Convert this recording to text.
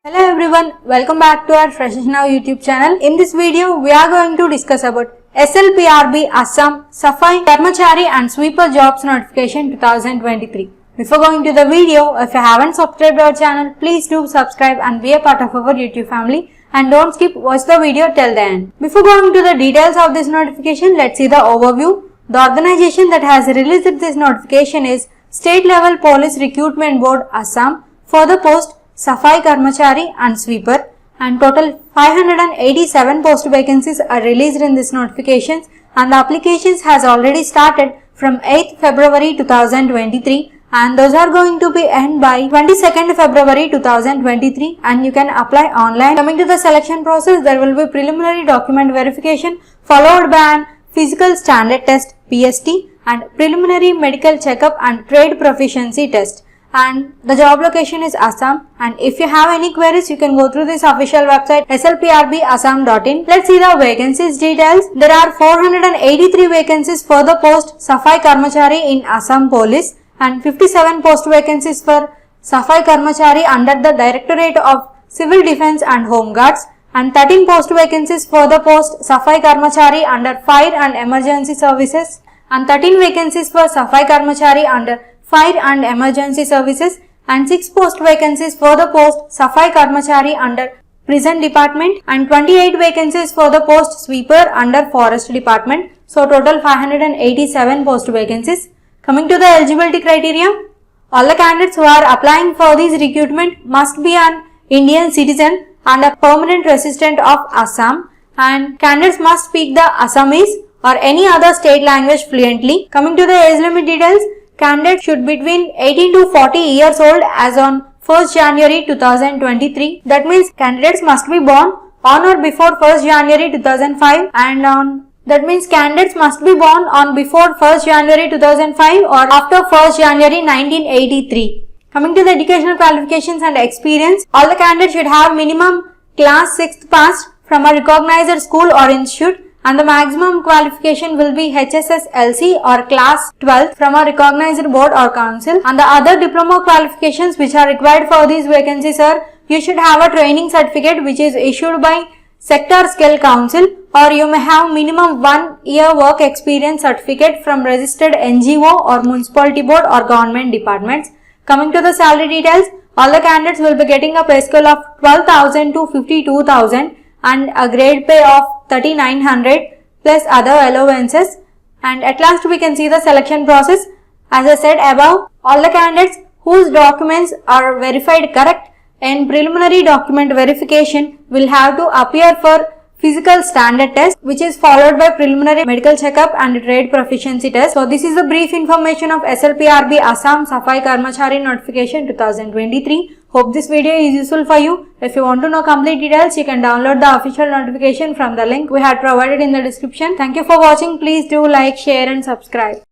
Hello everyone, welcome back to our Freshers Now YouTube channel. In this video, we are going to discuss about SLPRB Assam Safai Karmachari and Sweeper Jobs Notification 2023. Before going to the video, if you haven't subscribed our channel, please do subscribe and be a part of our YouTube family. And don't skip, watch the video till the end. Before going to the details of this notification, let's see the overview. The organization that has released this notification is State Level Police Recruitment Board Assam for the post Safai Karmachari and Sweeper, and total 587 post vacancies are released in this notifications, and the applications has already started from 8th February 2023 and those are going to be end by 22nd February 2023 and you can apply online. Coming to the selection process, there will be preliminary document verification followed by an physical standard test PST and preliminary medical checkup and trade proficiency test. And the job location is Assam, and if you have any queries you can go through this official website slprbassam.in. Let's see the vacancies details. There are 483 vacancies for the post Safai Karmachari in Assam Police and 57 post vacancies for Safai Karmachari under the Directorate of Civil Defence and Home Guards and 13 post vacancies for the post Safai Karmachari under Fire and Emergency Services and 13 vacancies for Safai Karmachari under Fire and Emergency Services and 6 post vacancies for the post Safai Karmachari under Prison Department and 28 vacancies for the post Sweeper under Forest Department. So total 587 post vacancies. Coming to the eligibility criteria, all the candidates who are applying for this recruitment must be an Indian citizen and a permanent resident of Assam, and candidates must speak the Assamese or any other state language fluently. Coming to the age limit details, candidates should be between 18 to 40 years old as on 1st January 2023. That means candidates must be born on or before 1st January 2005 and that means candidates must be born on before 1st January 2005 or after 1st January 1983. Coming to the educational qualifications and experience, all the candidates should have minimum class 6th passed from a recognized school or institute, and the maximum qualification will be HSS LC or class 12th from a recognized board or council. And the other diploma qualifications which are required for these vacancies are, you should have a training certificate which is issued by Sector Skill Council, or you may have minimum 1 year work experience certificate from registered NGO or municipality board or government departments. Coming to the salary details, all the candidates will be getting a pay scale of 12,000 to 52,000 and a grade pay of 3,900 plus other allowances. And at last we can see the selection process. As I said above, all the candidates whose documents are verified correct in preliminary document verification will have to appear for physical standard test, which is followed by preliminary medical checkup and trade proficiency test. So this is the brief information of SLPRB Assam Safai Karmachari Notification 2023. Hope this video is useful for you. If you want to know complete details, you can download the official notification from the link we had provided in the description. Thank you for watching. Please do like, share and subscribe.